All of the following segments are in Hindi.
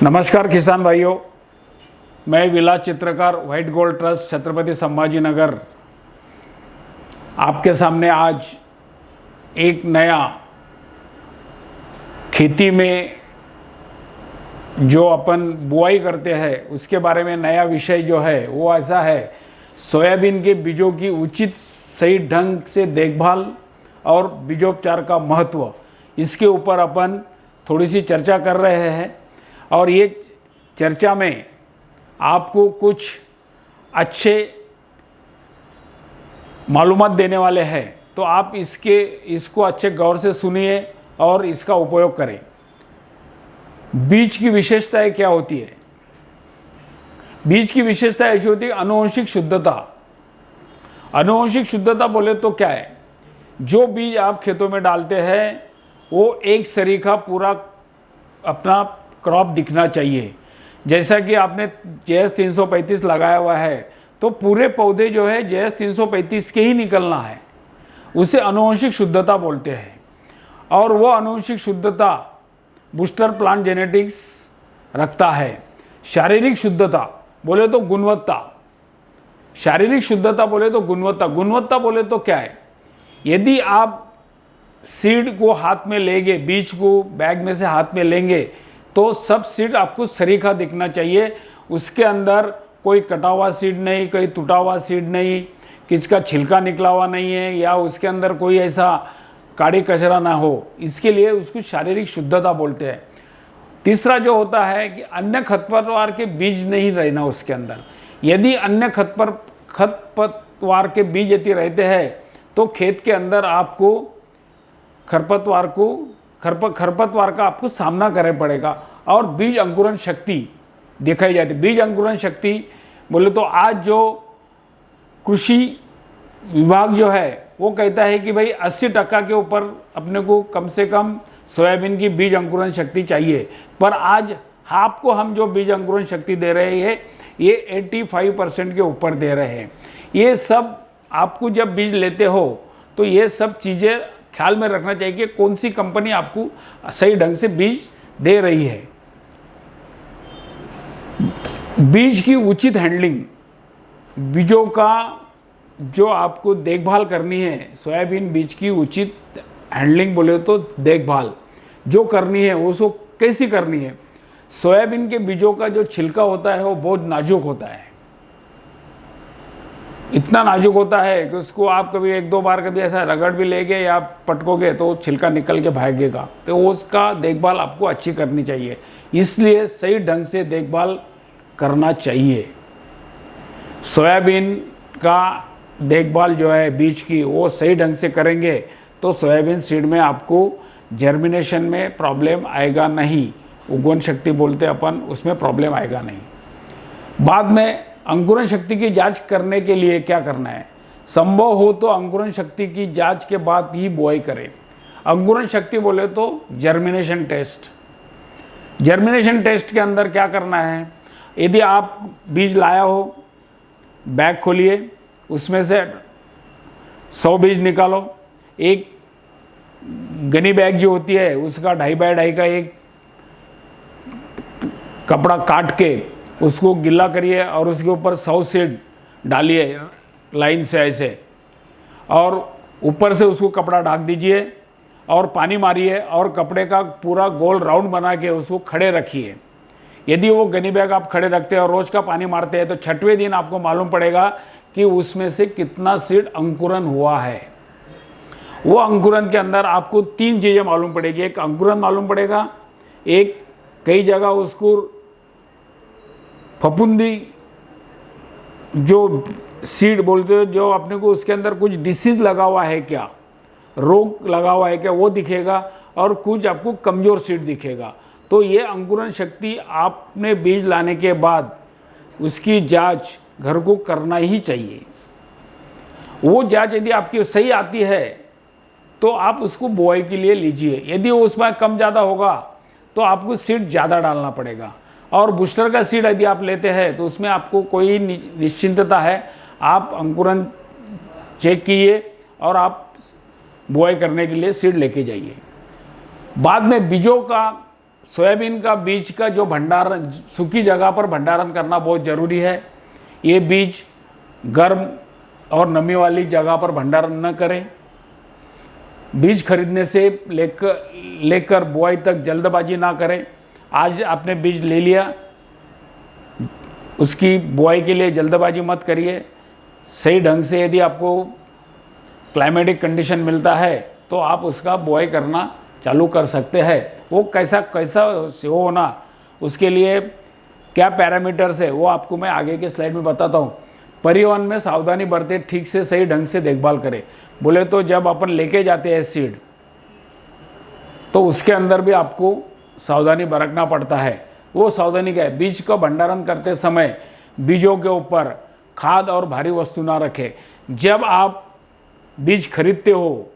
नमस्कार किसान भाइयों, मैं Vilas Chitrakar white gold trust Chhatrapati Sambhaji Nagar आपके सामने आज एक नया खेती में जो अपन बुआई करते हैं उसके बारे में नया विषय जो है वो ऐसा है, सोयाबीन के बीजों की उचित सही ढंग से देखभाल और बीजोपचार का महत्व, इसके ऊपर अपन थोड़ी सी चर्चा कर रहे हैं। और ये चर्चा में आपको कुछ अच्छे मालूमात देने वाले हैं, तो आप इसको अच्छे गौर से सुनिए और इसका उपयोग करें। बीज की विशेषताएं क्या होती है? बीज की विशेषता ऐसी होती है आनुवंशिक शुद्धता। आनुवंशिक शुद्धता बोले तो क्या है? जो बीज आप खेतों में डालते हैं वो एक सरीखा पूरा अपना क्रॉप दिखना चाहिए। जैसा कि आपने JS 335 लगाया हुआ है तो पूरे पौधे जो है JS 335 के ही निकलना है, उसे आनुवंशिक शुद्धता बोलते हैं। और वो आनुवंशिक शुद्धता बूस्टर प्लांट जेनेटिक्स रखता है। शारीरिक शुद्धता बोले तो गुणवत्ता, शारीरिक शुद्धता बोले तो गुणवत्ता, गुणवत्ता बोले तो क्या है? यदि आप सीड को हाथ में लेंगे, बीज को बैग में से हाथ में लेंगे तो सब सीड आपको सरीखा दिखना चाहिए। उसके अंदर कोई कटा हुआ सीड नहीं, कोई टूटा हुआ सीड नहीं, किसका छिलका निकला हुआ नहीं है, या उसके अंदर कोई ऐसा काड़ी कचरा ना हो। इसके लिए उसको शारीरिक शुद्धता बोलते हैं। तीसरा जो होता है कि अन्य खरपतवार के बीज नहीं रहना उसके अंदर। यदि अन्य खरपतवार के बीज यदि रहते हैं तो खेत के अंदर आपको खरपतवार का आपको सामना करना पड़ेगा और बीज अंकुरण शक्ति दिखाई जाती है। बीज अंकुरण शक्ति बोले तो आज जो कृषि विभाग जो है वो कहता है कि भाई 80% के ऊपर अपने को कम से कम सोयाबीन की बीज अंकुरण शक्ति चाहिए। पर आज आपको हम जो बीज अंकुरण शक्ति दे रहे हैं ये 85% के ऊपर दे रहे हैं। ये सब आपको जब बीज लेते हो तो ये सब चीज़ें ख्याल में रखना चाहिए कि कौन सी कंपनी आपको सही ढंग से बीज दे रही है। बीज की उचित हैंडलिंग, बीजों का जो आपको देखभाल करनी है, सोयाबीन बीज की उचित हैंडलिंग बोले तो देखभाल जो करनी है वो उसको कैसी करनी है? सोयाबीन के बीजों का जो छिलका होता है वो बहुत नाजुक होता है। इतना नाजुक होता है कि उसको आप कभी एक दो बार कभी ऐसा रगड़ भी लेंगे या पटकोगे तो छिलका निकल के भागेगा। तो उसका देखभाल आपको अच्छी करनी चाहिए, इसलिए सही ढंग से देखभाल करना चाहिए। सोयाबीन का देखभाल जो है बीज की वो सही ढंग से करेंगे तो सोयाबीन सीड में आपको जर्मिनेशन में प्रॉब्लम आएगा नहीं। उगवन शक्ति बोलते अपन, उसमें प्रॉब्लम आएगा नहीं। बाद में अंकुरण शक्ति की जांच करने के लिए क्या करना है? संभव हो तो अंकुरण शक्ति की जांच के बाद ही बुआई करें। अंकुरण शक्ति बोले तो जर्मिनेशन टेस्ट। जर्मिनेशन टेस्ट के अंदर क्या करना है? यदि आप बीज लाया हो, बैग खोलिए, उसमें से 100 बीज निकालो। एक गनी बैग जो होती है उसका 2.5 बाय 2.5 का एक कपड़ा काट के उसको गिला करिए और उसके ऊपर 100 सीड डालिए लाइन से ऐसे, और ऊपर से उसको कपड़ा ढक दीजिए और पानी मारिए और कपड़े का पूरा गोल राउंड बना के उसको खड़े रखिए। यदि वो गनी बैग आप खड़े रखते हैं और रोज़ का पानी मारते हैं तो 6वें दिन आपको मालूम पड़ेगा कि उसमें से कितना सीड अंकुरन हुआ है। वो अंकुरन के अंदर आपको 3 चीज़ें मालूम पड़ेगी। एक अंकुरन मालूम पड़ेगा, एक कई जगह उसको फफूंदी जो सीड बोलते हो, जो अपने को उसके अंदर कुछ डिसीज लगा हुआ है क्या, रोग लगा हुआ है क्या, वो दिखेगा, और कुछ आपको कमज़ोर सीड दिखेगा। तो ये अंकुरण शक्ति आपने बीज लाने के बाद उसकी जांच घर को करना ही चाहिए। वो जांच यदि आपकी सही आती है तो आप उसको बुआई के लिए लीजिए। यदि वो उसमें कम ज़्यादा होगा तो आपको सीड ज़्यादा डालना पड़ेगा। और बूस्टर का सीड यदि आप लेते हैं तो उसमें आपको कोई निश्चिंतता है, आप अंकुरण चेक कीजिए और आप बुआई करने के लिए सीड लेके जाइए। बाद में बीजों का सोयाबीन का बीज का जो भंडारण, सूखी जगह पर भंडारण करना बहुत ज़रूरी है। ये बीज गर्म और नमी वाली जगह पर भंडारण न करें। बीज खरीदने से लेकर बुआई तक जल्दबाजी ना करें। आज आपने बीज ले लिया, उसकी बुआई के लिए जल्दबाजी मत करिए। सही ढंग से यदि आपको क्लाइमेटिक कंडीशन मिलता है तो आप उसका बुआई करना चालू कर सकते हैं। वो कैसा वो होना, उसके लिए क्या पैरामीटर्स है वो आपको मैं आगे के स्लाइड में बताता हूँ। परिवहन में सावधानी बरते, ठीक से सही ढंग से देखभाल करें। बोले तो जब अपन लेके जाते हैं सीड तो उसके अंदर भी आपको सावधानी बरतना पड़ता है। वो सावधानी क्या है? बीज का भंडारण करते समय बीजों के ऊपर खाद और भारी वस्तु ना रखें। जब आप बीज खरीदते हो,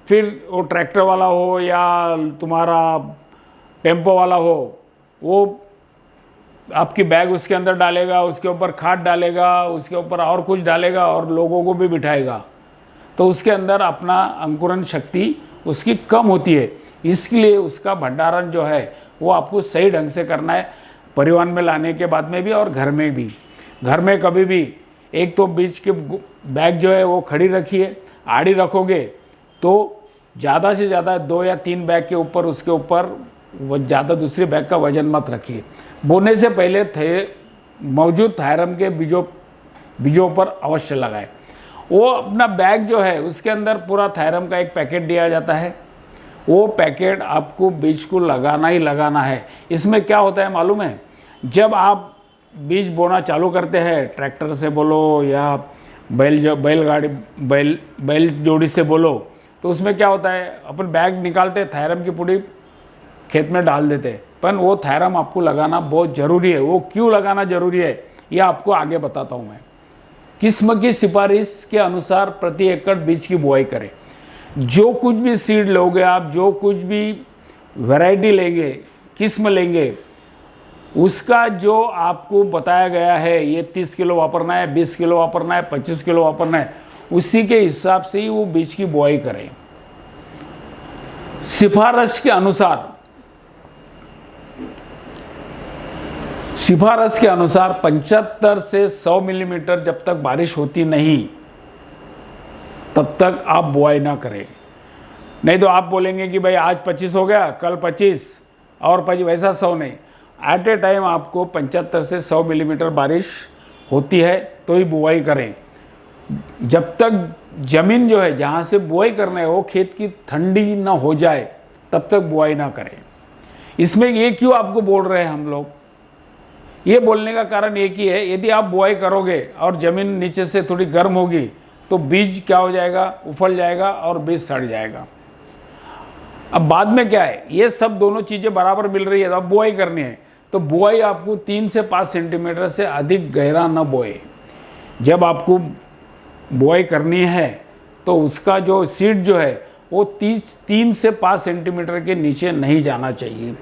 फिर वो ट्रैक्टर वाला हो या तुम्हारा टेम्पो वाला हो, वो आपकी बैग उसके अंदर डालेगा, उसके ऊपर खाद डालेगा, उसके ऊपर और कुछ डालेगा और लोगों को भी बिठाएगा, तो उसके अंदर अपना अंकुरण शक्ति उसकी कम होती है। इसलिए उसका भंडारण जो है वो आपको सही ढंग से करना है, परिवहन में लाने के बाद में भी और घर में भी। घर में कभी भी एक तो बीज के बैग जो है वो खड़ी रखिए। आड़ी रखोगे तो ज़्यादा से ज़्यादा 2 या 3 बैग के ऊपर, उसके ऊपर वो ज़्यादा दूसरे बैग का वजन मत रखिए। बोने से पहले मौजूद थायरम के बीजों पर अवश्य लगाए। वो अपना बैग जो है उसके अंदर पूरा थायरम का एक पैकेट दिया जाता है। वो पैकेट आपको बीज को लगाना ही लगाना है। इसमें क्या होता है मालूम है? जब आप बीज बोना चालू करते हैं, ट्रैक्टर से बोलो या बैल जोड़ी से बोलो, तो उसमें क्या होता है, अपन बैग निकालते थायरम की पूरी खेत में डाल देते, पर वो थायरम आपको लगाना बहुत ज़रूरी है। वो क्यों लगाना ज़रूरी है ये आपको आगे बताता हूँ मैं। किस्म की सिफारिश के अनुसार प्रति एकड़ बीज की बुआई करें। जो कुछ भी सीड लोगे आप, जो कुछ भी वैरायटी लेंगे, किस्म लेंगे, उसका जो आपको बताया गया है, ये 30 किलो वापरना है, 20 किलो वापरना है, 25 किलो वापरना है, उसी के हिसाब से ही वो बीज की बुआई करें। सिफारिश के अनुसार 75 से 100 मिलीमीटर जब तक बारिश होती नहीं तब तक आप बुआई ना करें। नहीं तो आप बोलेंगे कि भाई आज 25 हो गया, कल 25 और 25, वैसा 100 नहीं। एट ए टाइम आपको 75 से 100 मिलीमीटर बारिश होती है तो ही बुआई करें। जब तक जमीन जो है जहाँ से बुआई करना है वो खेत की ठंडी ना हो जाए तब तक बुआई ना करें। इसमें ये क्यों आपको बोल रहे हैं हम लोग? ये बोलने का कारण एक ही है, यदि आप बुआई करोगे और ज़मीन नीचे से थोड़ी गर्म होगी तो बीज क्या हो जाएगा, उफल जाएगा और बीज सड़ जाएगा। अब बाद में क्या है, ये सब दोनों चीज़ें बराबर मिल रही है तो अब बुआई करनी है, तो बुआई आपको 3 से 5 सेंटीमीटर से अधिक गहरा न बोए। जब आपको बुआई करनी है तो उसका जो सीड जो है वो 3 से 5 सेंटीमीटर के नीचे नहीं जाना चाहिए।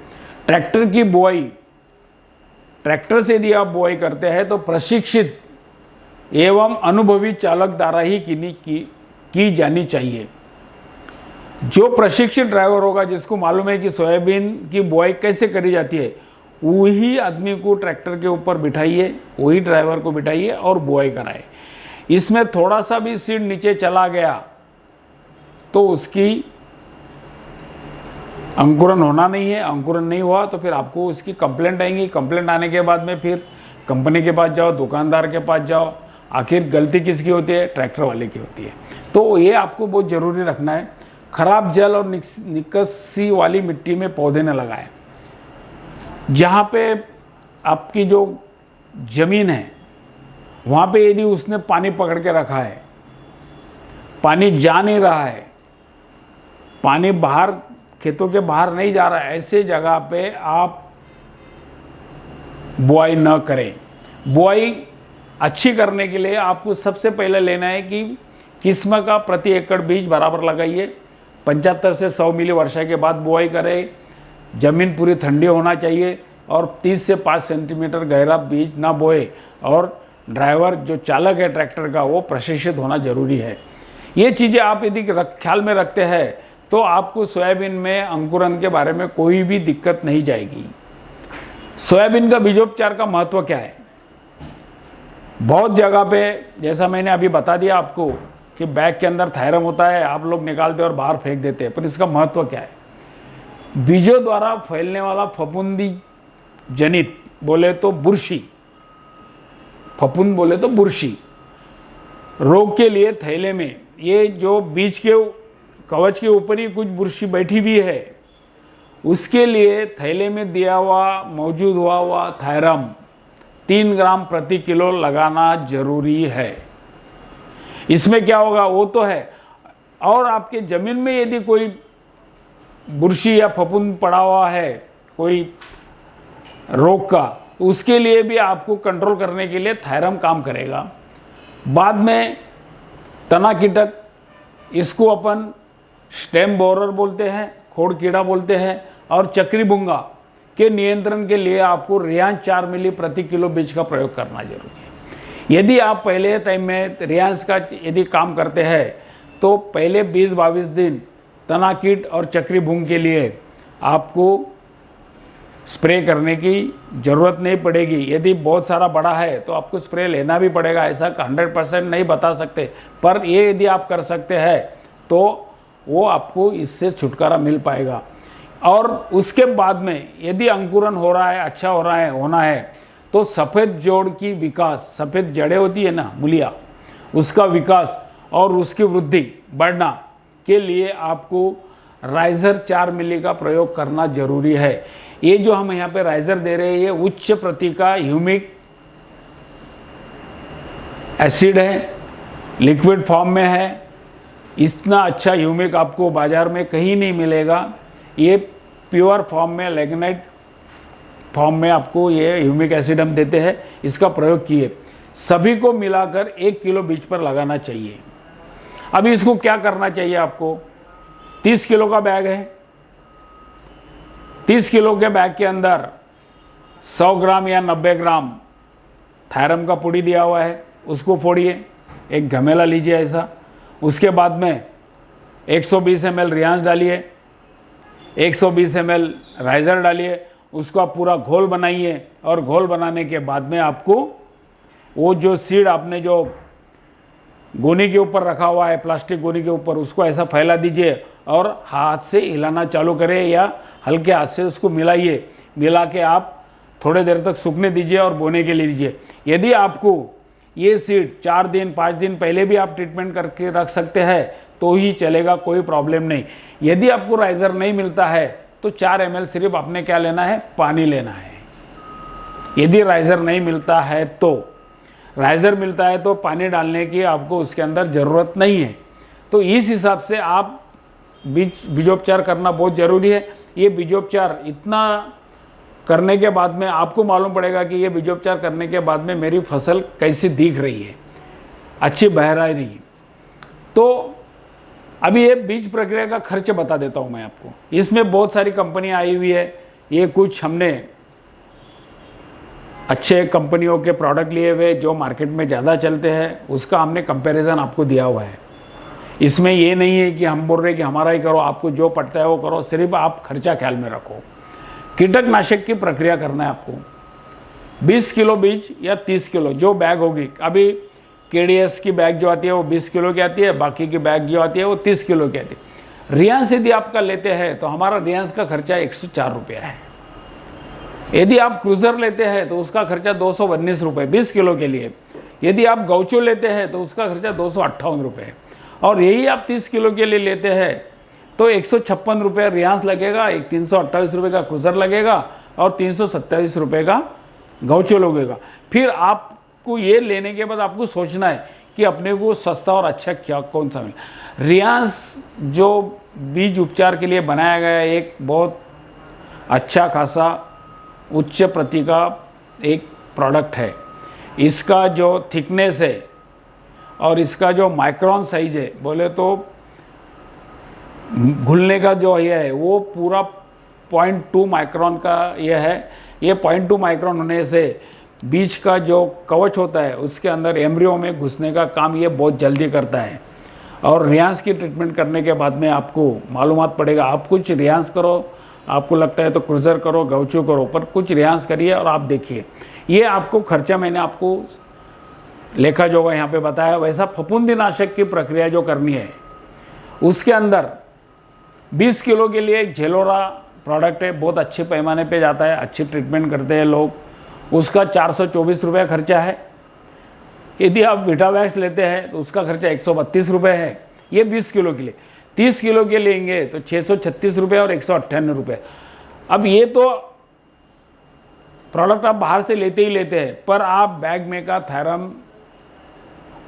ट्रैक्टर से यदि आप बुआई करते हैं तो प्रशिक्षित एवं अनुभवी चालक द्वारा ही की जानी चाहिए। जो प्रशिक्षित ड्राइवर होगा, जिसको मालूम है कि सोयाबीन की बुआई कैसे करी जाती है, वही आदमी को ट्रैक्टर के ऊपर बिठाइए, वही ड्राइवर को बिठाइए और बुआई कराए। इसमें थोड़ा सा भी सीड नीचे चला गया तो उसकी अंकुरण होना नहीं है। अंकुरण नहीं हुआ तो फिर आपको उसकी कंप्लेंट आएंगी। कंप्लेंट आने के बाद में फिर कंपनी के पास जाओ, दुकानदार के पास जाओ। आखिर गलती किसकी होती है? ट्रैक्टर वाले की होती है। तो ये आपको बहुत ज़रूरी रखना है। खराब जल और निकासी वाली मिट्टी में पौधे न लगाएं। जहाँ पे आपकी जो ज़मीन है वहाँ पे यदि उसने पानी पकड़ के रखा है, पानी जा नहीं रहा है, पानी बाहर खेतों के बाहर नहीं जा रहा है, ऐसे जगह पे आप बुआई न करें। बुआई अच्छी करने के लिए आपको सबसे पहले लेना है कि किस्म का प्रति एकड़ बीज बराबर लगाइए। 75 से 100 मिली वर्षा के बाद बुआई करें। ज़मीन पूरी ठंडी होना चाहिए और 30 से 5 सेंटीमीटर गहरा बीज ना बोए। और ड्राइवर जो चालक है ट्रैक्टर का वो प्रशिक्षित होना जरूरी है। ये चीज़ें आप यदि ख्याल में रखते हैं तो आपको सोयाबीन में अंकुरन के बारे में कोई भी दिक्कत नहीं जाएगी। सोयाबीन का बीजोपचार का महत्व क्या है? बहुत जगह पे जैसा मैंने अभी बता दिया आपको कि बैग के अंदर थायरम होता है, आप लोग निकालते और बाहर फेंक देते हैं, पर इसका महत्व क्या है? बीजों द्वारा फैलने वाला फफूंदी जनित बोले तो बुरशी, फफूंद बोले तो बुरशी रोग के लिए थैले में ये जो बीज के कवच के ऊपर ही कुछ बुरशी बैठी हुई है, उसके लिए थैले में दिया हुआ मौजूद हुआ थायरम 3 ग्राम प्रति किलो लगाना जरूरी है। इसमें क्या होगा वो तो है, और आपके जमीन में यदि कोई बुरशी या फफूंद पड़ा हुआ है कोई रोग का, तो उसके लिए भी आपको कंट्रोल करने के लिए थायरम काम करेगा। बाद में तना कीटक, इसको अपन स्टेम बोरर बोलते हैं, खोड़ कीड़ा बोलते हैं, और चक्री भुंगा के नियंत्रण के लिए आपको रियांस 4 मिली प्रति किलो बीज का प्रयोग करना जरूरी है। यदि आप पहले टाइम में रियांस का यदि काम करते हैं तो पहले 20-22 दिन तना कीट और चक्री भुंग के लिए आपको स्प्रे करने की ज़रूरत नहीं पड़ेगी। यदि बहुत सारा बड़ा है तो आपको स्प्रे लेना भी पड़ेगा, ऐसा 100% नहीं बता सकते, पर ये यदि आप कर सकते हैं तो वो आपको इससे छुटकारा मिल पाएगा। और उसके बाद में यदि अंकुरन हो रहा है, अच्छा हो रहा है, होना है, तो सफ़ेद जोड़ की विकास, सफ़ेद जड़ें होती है ना, मूलिया, उसका विकास और उसकी वृद्धि बढ़ना के लिए आपको राइजर 4 मिली का प्रयोग करना जरूरी है। ये जो हम यहाँ पे राइजर दे रहे हैं ये उच्च प्रति का ह्यूमिक एसिड है, लिक्विड फॉर्म में है। इतना अच्छा ह्यूमिक आपको बाजार में कहीं नहीं मिलेगा। ये प्योर फॉर्म में, लैग्नाइट फॉर्म में आपको ये ह्यूमिक एसिड हम देते हैं। इसका प्रयोग किए सभी को मिलाकर 1 किलो बीज पर लगाना चाहिए। अभी इसको क्या करना चाहिए आपको? 30 किलो का बैग है, 30 किलो के बैग के अंदर 100 ग्राम या 90 ग्राम थायरम का पुड़ी दिया हुआ है, उसको फोड़िए, एक घमेला लीजिए ऐसा। उसके बाद में 120 ml रियांस डालिए, 120 ml राइजर डालिए, उसका पूरा घोल बनाइए। और घोल बनाने के बाद में आपको वो जो सीड आपने जो गोनी के ऊपर रखा हुआ है, प्लास्टिक गोनी के ऊपर, उसको ऐसा फैला दीजिए और हाथ से हिलाना चालू करें या हल्के हाथ से उसको मिलाइए। मिला के आप थोड़े देर तक सूखने दीजिए और बोने के लिए दीजिए। यदि आपको ये सीड 4 दिन 5 दिन पहले भी आप ट्रीटमेंट करके रख सकते हैं तो ही चलेगा, कोई प्रॉब्लम नहीं। यदि आपको राइजर नहीं मिलता है तो 4 ml सिर्फ आपने क्या लेना है? पानी लेना है। यदि राइजर नहीं मिलता है तो, राइजर मिलता है तो पानी डालने की आपको उसके अंदर ज़रूरत नहीं है। तो इस हिसाब से आप बीजोपचार करना बहुत ज़रूरी है। ये बीजोपचार इतना करने के बाद में आपको मालूम पड़ेगा कि ये बीजोपचार करने के बाद में मेरी फसल कैसी दिख रही है, अच्छी बह रही है। तो अभी ये बीज प्रक्रिया का खर्च बता देता हूँ मैं आपको। इसमें बहुत सारी कंपनियाँ आई हुई है। ये कुछ हमने अच्छे कंपनियों के प्रोडक्ट लिए हुए जो मार्केट में ज़्यादा चलते हैं, उसका हमने कंपैरिजन आपको दिया हुआ है। इसमें ये नहीं है कि हम बोल रहे कि हमारा ही करो, आपको जो पड़ता है वो करो, सिर्फ आप खर्चा ख्याल में रखो। कीटकनाशक की प्रक्रिया करना है आपको। 20 किलो बीज या 30 किलो जो बैग होगी, अभी केडीएस की बैग जो आती है वो 20 किलो की आती है, बाकी की बैग जो आती है वो 30 किलो की आती है। रियांस यदि आपका लेते हैं तो हमारा रियांस का खर्चा 104 रुपया है। यदि आप क्रूजर लेते हैं तो उसका खर्चा 219 रुपये 20 किलो के लिए। यदि आप गौचो लेते हैं तो उसका खर्चा 258 रुपये है। और यही आप 30 किलो के लिए लेते हैं तो 156 रुपये रियांस लगेगा, एक 328 रुपये का क्रूजर लगेगा और 327 रुपये का गौचो लगेगा। फिर आपको ये लेने के बाद आपको सोचना है कि अपने को सस्ता और अच्छा क्या कौन सा मिले। रियांस जो बीज उपचार के लिए बनाया गया एक बहुत अच्छा खासा उच्च प्रति का एक प्रोडक्ट है। इसका जो थिकनेस है और इसका जो माइक्रोन साइज है, बोले तो घुलने का जो ये है वो पूरा 0.2 माइक्रोन का ये है। ये 0.2 माइक्रोन होने से बीज का जो कवच होता है उसके अंदर एम्ब्रियो में घुसने का काम ये बहुत जल्दी करता है। और रियांस की ट्रीटमेंट करने के बाद में आपको मालूमात पड़ेगा। आप कुछ रियांस करो, आपको लगता है तो क्रूज़र करो, गौचू करो, पर कुछ रियांस करिए और आप देखिए। ये आपको खर्चा मैंने आपको लेखा जोखा यहाँ पे बताया। वैसा फफूंदीनाशक की प्रक्रिया जो करनी है, उसके अंदर 20 किलो के लिए एक झेलोरा प्रोडक्ट है, बहुत अच्छे पैमाने पे जाता है, अच्छी ट्रीटमेंट करते हैं लोग। उसका 424 रुपये खर्चा है। यदि आप विटावैक्स लेते हैं तो उसका खर्चा 132 रुपये है। ये 20 किलो के लिए। 30 किलो के लेंगे तो 636 रुपये और 198 रुपये। अब ये तो प्रोडक्ट आप बाहर से लेते ही लेते हैं, पर आप बैग में का थायरम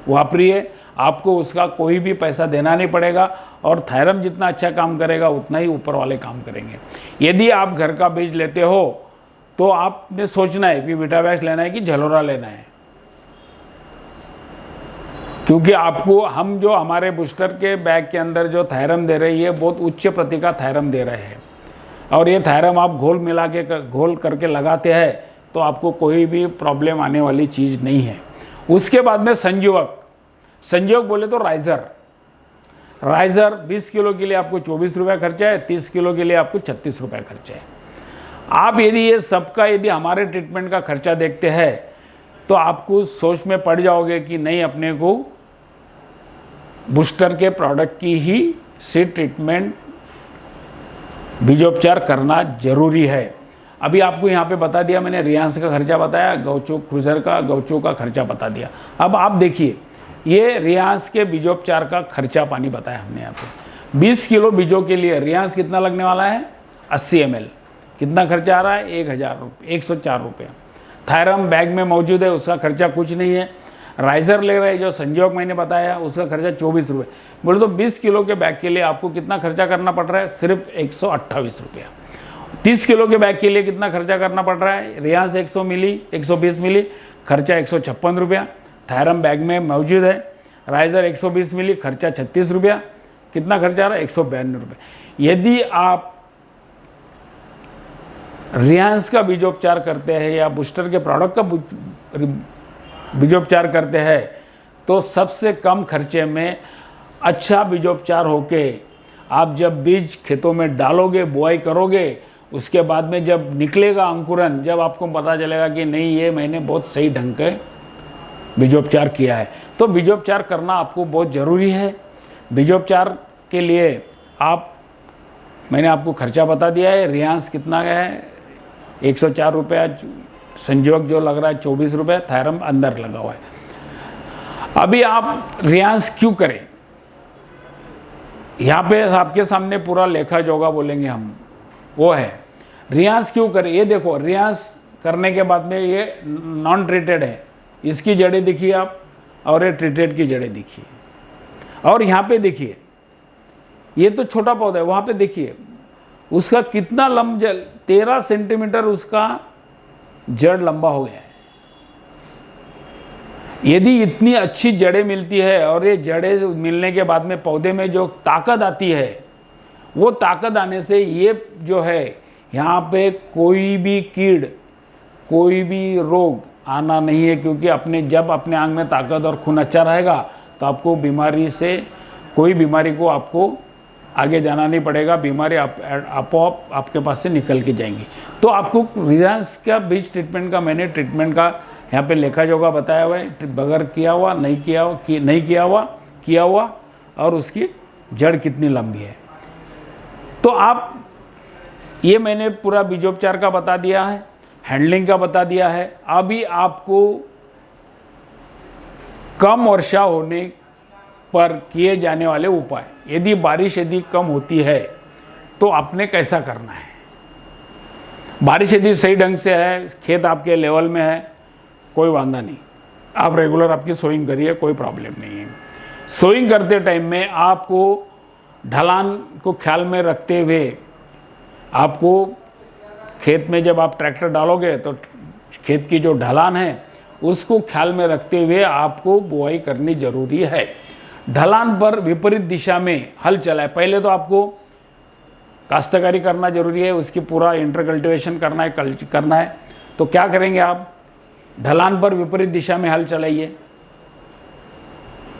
वापरिए, आपको उसका कोई भी पैसा देना नहीं पड़ेगा। और थायरम जितना अच्छा काम करेगा उतना ही ऊपर वाले काम करेंगे। यदि आप घर का बीज लेते हो तो आपने सोचना है कि विटावैक्स लेना है कि झलोरा लेना है, क्योंकि आपको हम जो हमारे बूस्टर के बैग के अंदर जो थायरम दे रही है बहुत उच्च प्रति का थायरम दे रहे हैं। और ये थायरम आप घोल करके लगाते हैं तो आपको कोई भी प्रॉब्लम आने वाली चीज़ नहीं है। उसके बाद में संजीवक बोले तो राइजर 20 किलो के लिए आपको 24 रुपये खर्चा है, 30 किलो के लिए आपको 36 रुपये खर्चा है। आप यदि ये सबका यदि हमारे ट्रीटमेंट का खर्चा देखते हैं तो आपको सोच में पड़ जाओगे कि नहीं, अपने को बूस्टर के प्रोडक्ट की ही सीड ट्रीटमेंट बीजोपचार करना जरूरी है। अभी आपको यहाँ पे बता दिया मैंने, रियांस का खर्चा बताया, गौचो क्रूजर का गौचो का खर्चा बता दिया। अब आप देखिए, ये रियांस के बीजोपचार का खर्चा पानी बताया हमने यहाँ पे। 20 किलो बीजों के लिए रियांस कितना लगने वाला है? 80 ml। कितना खर्चा आ रहा है? 104 रुपये। थायरम बैग में मौजूद है, उसका खर्चा कुछ नहीं है। राइजर ले रहे हैं जो संजीवक मैंने बताया, उसका खर्चा 24 रुपये। बोले तो 20 किलो के बैग के लिए आपको कितना खर्चा करना पड़ रहा है? सिर्फ 128 रुपया। 30 किलो के बैग के लिए कितना खर्चा करना पड़ रहा है? रियांस 120 मिली, खर्चा 156 रुपया। थायरम बैग में मौजूद है। राइजर 120 मिली, खर्चा 36 रुपया। कितना खर्चा आ रहा है? 192 रुपये। यदि आप रियांस का बीजोपचार करते हैं या बूस्टर के प्रोडक्ट का बीजोपचार करते हैं तो सबसे कम खर्चे में अच्छा बीजोपचार होके आप जब बीज खेतों में डालोगे, बुआई करोगे, उसके बाद में जब निकलेगा अंकुरन, जब आपको पता चलेगा कि नहीं, ये मैंने बहुत सही ढंग के बीजोपचार किया है। तो बीजोपचार करना आपको बहुत ज़रूरी है। बीजोपचार के लिए मैंने आपको खर्चा बता दिया है। रियांस कितना है? 104 रुपया। संजीवक जो लग रहा है 24 रुपये। थायरम अंदर लगा हुआ है। अभी आप रियांस क्यों करें? यहाँ पे आपके सामने पूरा लेखा जोगा बोलेंगे हम, वो है रियांस क्यों करें। ये देखो, रियांस करने के बाद में ये नॉन ट्रीटेड है, इसकी जड़ें देखिए आप, और ये ट्रीटेड की जड़ें देखिए। और यहाँ पे देखिए, ये तो छोटा पौधा है, वहाँ पे देखिए उसका कितना 13 सेंटीमीटर उसका जड़ लंबा हो गया है। यदि इतनी अच्छी जड़ें मिलती है और ये जड़ें मिलने के बाद में पौधे में जो ताकत आती है, वो ताकत आने से ये जो है यहाँ पे कोई भी कीड़, कोई भी रोग आना नहीं है। क्योंकि जब अपने आंग में ताकत और खून अच्छा रहेगा तो आपको कोई बीमारी को आपको आगे जाना नहीं पड़ेगा। बीमारी आपो आपके पास से निकल के जाएंगी। तो आपको रियांस का बीज ट्रीटमेंट का मैंने ट्रीटमेंट का यहाँ पे लेखा जोखा बताया हुआ है, बगैर किया हुआ, नहीं किया हुआ और उसकी जड़ कितनी लंबी है। तो आप ये मैंने पूरा बीजोपचार का बता दिया है, हैंडलिंग का बता दिया है। अभी आपको कम वर्षा होने पर किए जाने वाले उपाय, यदि बारिश कम होती है तो आपने कैसा करना है। बारिश यदि सही ढंग से है, खेत आपके लेवल में है, कोई वांधा नहीं, आप रेगुलर आपकी सोइंग करिए, कोई प्रॉब्लम नहीं है। सोइंग करते टाइम में आपको ढलान को ख्याल में रखते हुए, आपको खेत में जब आप ट्रैक्टर डालोगे तो खेत की जो ढलान है उसको ख्याल में रखते हुए आपको बुआई करनी जरूरी है। ढलान पर विपरीत दिशा में हल चलाए। पहले तो आपको काश्तकारी करना जरूरी है, उसकी पूरा इंटरकल्टिवेशन करना है। तो क्या करेंगे आप? ढलान पर विपरीत दिशा में हल चलाइए।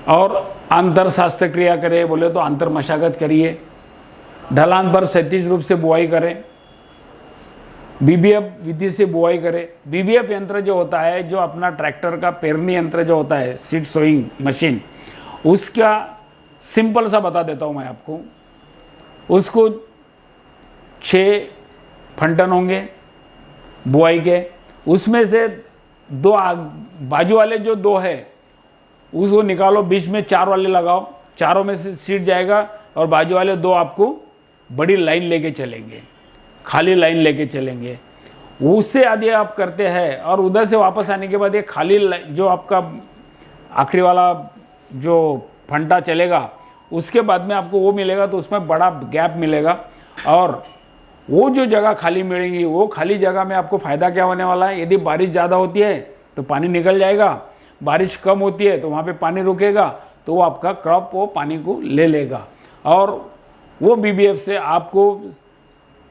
और अंतर शास्त्र क्रिया करें बोले तो अंतर मशागत करिए। ढलान पर 37 रूप से बुआई करें। बीबीएफ विधि से बुआई करें। बीबीएफ यंत्र जो होता है, जो अपना ट्रैक्टर का पेरनी यंत्र जो होता है, सीड सोइंग मशीन, उसका सिंपल सा बता देता हूँ मैं आपको। उसको 6 फंटन होंगे बुआई के, उसमें से 2 बाजू वाले जो 2 है उसको निकालो, बीच में 4 वाले लगाओ, चारों में से सीड जाएगा और बाजू वाले 2 आपको बड़ी लाइन लेके चलेंगे, खाली लाइन लेके चलेंगे। उससे यदि आप करते हैं और उधर से वापस आने के बाद ये खाली जो आपका आखिरी वाला जो फंटा चलेगा, उसके बाद में आपको वो मिलेगा, तो उसमें बड़ा गैप मिलेगा और वो जो जगह खाली मिलेगी, वो खाली जगह में आपको फ़ायदा क्या होने वाला है, यदि बारिश ज़्यादा होती है तो पानी निकल जाएगा, बारिश कम होती है तो वहाँ पे पानी रुकेगा, तो वो आपका क्रॉप वो पानी को ले लेगा। और वो बीबीएफ से आपको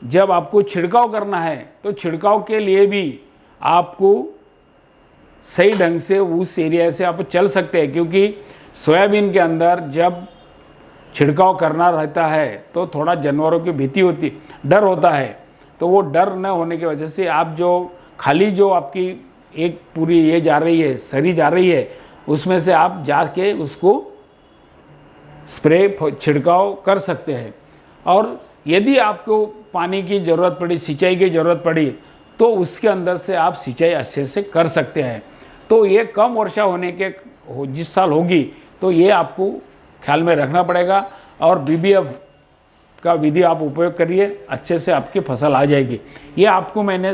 जब आपको छिड़काव करना है तो छिड़काव के लिए भी आपको सही ढंग से उस एरिया से आप चल सकते हैं, क्योंकि सोयाबीन के अंदर जब छिड़काव करना रहता है तो थोड़ा जानवरों की भीति होती, डर होता है। तो वो डर न होने की वजह से आप जो खाली जो आपकी एक पूरी ये जा रही है, सरी जा रही है, उसमें से आप जाके उसको स्प्रे छिड़काव कर सकते हैं। और यदि आपको पानी की ज़रूरत पड़ी, सिंचाई की ज़रूरत पड़ी, तो उसके अंदर से आप सिंचाई अच्छे से कर सकते हैं। तो ये कम वर्षा होने के जिस साल होगी, तो ये आपको ख्याल में रखना पड़ेगा और बीबीएफ का विधि आप उपयोग करिए, अच्छे से आपकी फसल आ जाएगी। ये आपको मैंने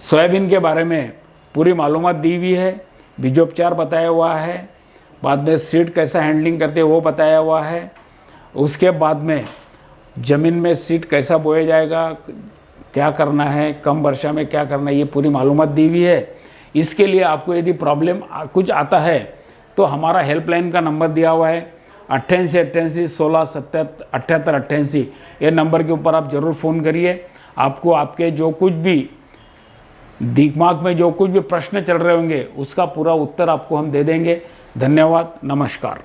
सोयाबीन के बारे में पूरी मालूमात दी हुई है, बीजोपचार बताया हुआ है, बाद में सीड कैसा हैंडलिंग करते हैं वो बताया हुआ है, उसके बाद में ज़मीन में सीड कैसा बोया जाएगा, क्या करना है, कम वर्षा में क्या करना है, ये पूरी मालूमात दी हुई है। इसके लिए आपको यदि प्रॉब्लम कुछ आता है तो हमारा हेल्पलाइन का नंबर दिया हुआ है 88 88 16 78 88। ये नंबर के ऊपर आप ज़रूर फ़ोन करिए। आपको आपके जो कुछ भी दिमाग में जो कुछ भी प्रश्न चल रहे होंगे उसका पूरा उत्तर आपको हम दे देंगे। धन्यवाद, नमस्कार।